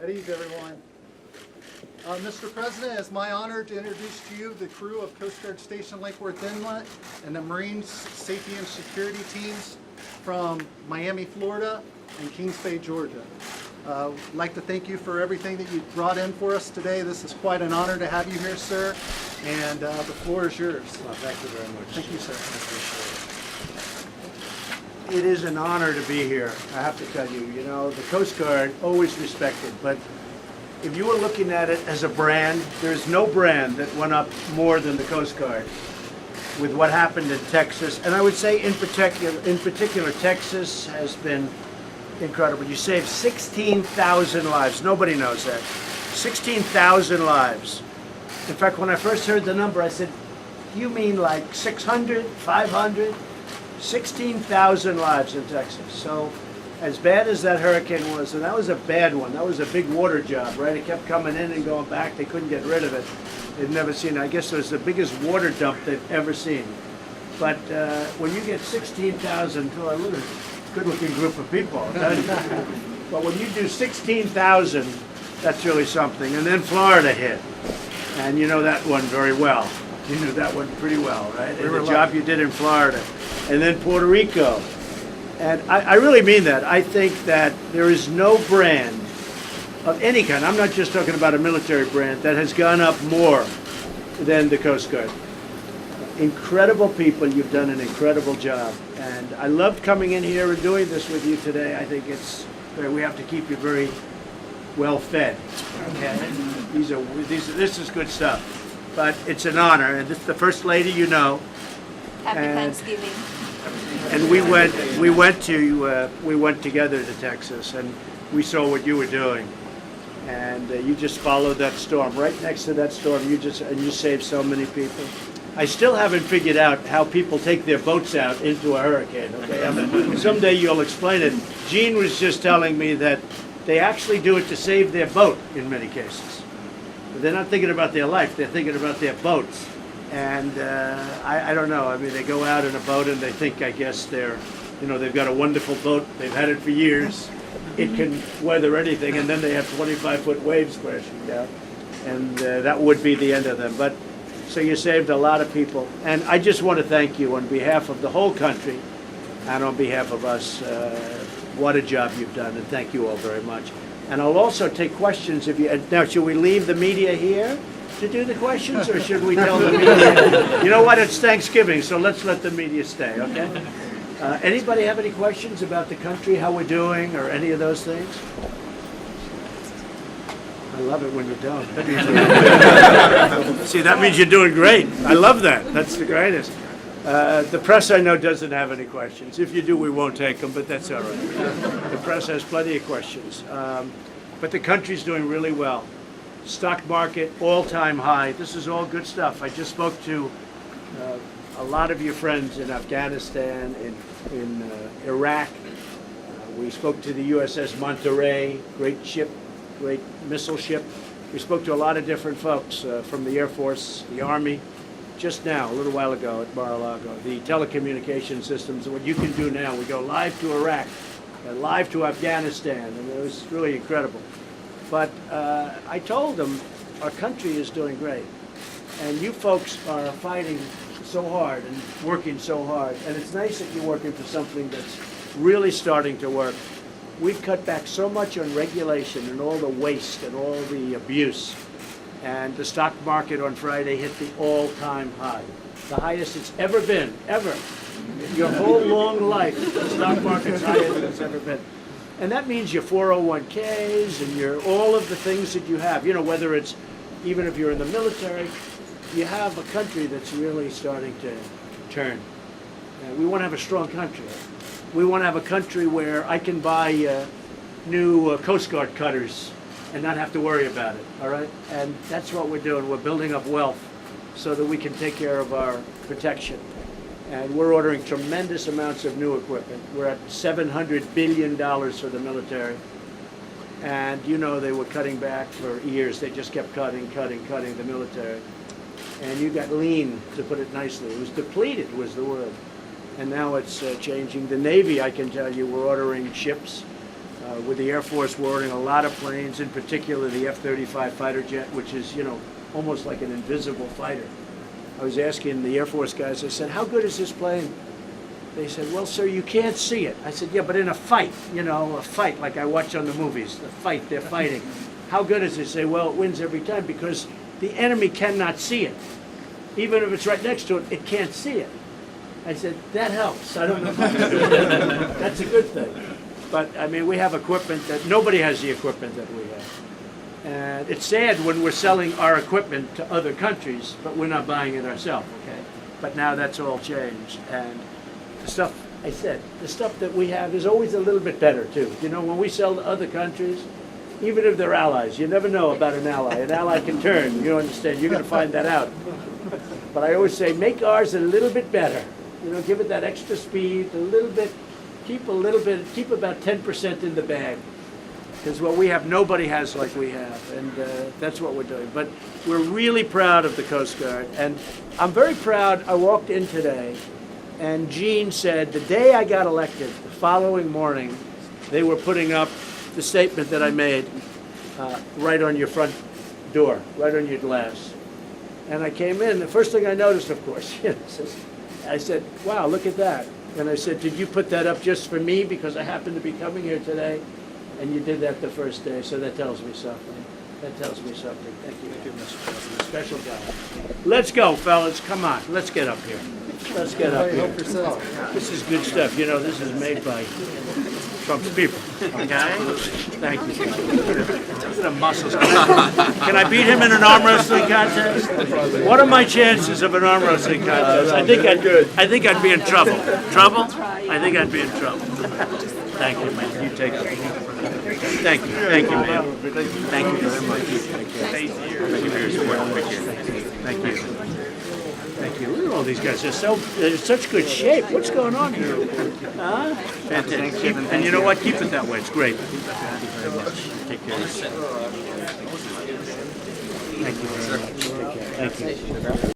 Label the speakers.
Speaker 1: At ease, everyone. Mr. President, it's my honor to introduce to you the crew of Coast Guard Station Lake Worth Inlet and the Marine Safety and Security teams from Miami, Florida and Kings Bay, Georgia. I'd like to thank you for everything that you brought in for us today. This is quite an honor to have you here, sir, and the floor is yours.
Speaker 2: Well, thank you very much.
Speaker 1: Thank you, sir.
Speaker 2: I appreciate it. It is an honor to be here, I have to tell you. You know, the Coast Guard, always respected, but if you were looking at it as a brand, there's no brand that went up more than the Coast Guard with what happened in Texas. And I would say in particular, Texas has been incredible. You saved 16,000 lives. Nobody knows that. 16,000 lives. In fact, when I first heard the number, I said, you mean like 600, 500? 16,000 lives in Texas. So as bad as that hurricane was, and that was a bad one, that was a big water job, right? It kept coming in and going back. They couldn't get rid of it. They'd never seen it. I guess it was the biggest water dump they've ever seen. But when you get 16,000, oh, look at a good-looking group of people. But when you do 16,000, that's really something. And then Florida hit. And you know that one very well. You knew that one pretty well, right? And the job you did in Florida. And then Puerto Rico. And I really mean that. I think that there is no brand of any kind, I'm not just talking about a military brand, that has gone up more than the Coast Guard. Incredible people, you've done an incredible job. And I loved coming in here and doing this with you today. I think we have to keep you very well fed. Okay? This is good stuff. But it's an honor, and this is the First Lady, you know.
Speaker 3: Happy Thanksgiving.
Speaker 2: And we went together to Texas, and we saw what you were doing, and you just followed that storm. Right next to that storm, you saved so many people. I still haven't figured out how people take their boats out into a hurricane. Okay, someday you'll explain it. Gene was just telling me that they actually do it to save their boat in many cases. But they're not thinking about their life; they're thinking about their boats. And I don't know. I mean, they go out in a boat and they think, I guess, they've got a wonderful boat. They've had it for years. It can weather anything, and then they have 25-foot waves crashing down, and that would be the end of them. But so you saved a lot of people, and I just want to thank you on behalf of the whole country, and on behalf of us. What a job you've done, and thank you all very much. And I'll also take questions if you. Now, should we leave the media here to do the questions, or should we tell the media? You know what? It's Thanksgiving, so let's let the media stay. Okay. Anybody have any questions about the country, how we're doing, or any of those things? I love it when you don't. See, that means you're doing great. I love that. That's the greatest. The press, I know, doesn't have any questions. If you do, we won't take them, but that's all right. The press has plenty of questions. But the country's doing really well. Stock market, all-time high. This is all good stuff. I just spoke to a lot of your friends in Afghanistan, in Iraq. We spoke to the USS Monterey, great ship, great missile ship. We spoke to a lot of different folks from the Air Force, the Army, just now, a little while ago at Mar-a-Lago. The telecommunication systems, what you can do now. We go live to Iraq, live to Afghanistan, and it was really incredible. But I told them our country is doing great, and you folks are fighting so hard and working so hard, and it's nice that you're working for something that's really starting to work. We've cut back so much on regulation and all the waste and all the abuse, and the stock market on Friday hit the all-time high, the highest it's ever been, ever. Your whole long life, the stock market's higher than it's ever been. And that means your 401ks and all of the things that you have, whether it's, even if you're in the military, you have a country that's really starting to turn. We want to have a strong country. We want to have a country where I can buy new Coast Guard cutters and not have to worry about it, all right? And that's what we're doing. We're building up wealth so that we can take care of our protection. And we're ordering tremendous amounts of new equipment. We're at $700 billion for the military. And they were cutting back for years. They just kept cutting the military. And you got lean, to put it nicely. It was depleted was the word. And now it's changing. The Navy, I can tell you, we're ordering ships. With the Air Force, we're ordering a lot of planes, in particular the F-35 fighter jet, which is, almost like an invisible fighter. I was asking the Air Force guys, I said, how good is this plane? They said, well, sir, you can't see it. I said, yeah, but in a fight, a fight like I watch on the movies, the fight, they're fighting. How good is it? They say, well, it wins every time because the enemy cannot see it. Even if it's right next to it, it can't see it. I said, that helps. I don't know if I can do that. That's a good thing. But, we have equipment that nobody has the equipment that we have. And it's sad when we're selling our equipment to other countries, but we're not buying it ourselves, okay? But now that's all changed. And the stuff that we have is always a little bit better, too. When we sell to other countries, even if they're allies, you never know about an ally. An ally can turn, you understand? You're going to find that out. But I always say, make ours a little bit better. Give it that extra speed, a little bit, keep about 10% in the bag. Because what we have, nobody has like we have, and that's what we're doing. But we're really proud of the Coast Guard, and I'm very proud. I walked in today, and Gene said, the day I got elected, the following morning, they were putting up the statement that I made right on your front door, right on your glass. And I came in, the first thing I noticed, of course, I said, wow, look at that. And I said, did you put that up just for me because I happened to be coming here today? And you did that the first day, so that tells me something. That tells me something. Thank you. Thank you, Mr. President. Special guy. Let's go, fellas. Come on. Let's get up here. Let's get up here. This is good stuff. This is made by Trump's people. Okay? Thank you. Look at the muscles. Can I beat him in an arm wrestling contest? What are my chances of an arm wrestling contest? I think I'd be in trouble. Trouble? I think I'd be in trouble. Thank you, man. You take it. Thank you. Thank you, man. Thank you very much. Thank you for your support. Thank you. Thank you. Look at all these guys. They're in such good shape. What's going on here? Huh? Fantastic. And you know what? Keep it that way. It's great. Thank you very much. Take care. Thank you very much. Take care. Thank you.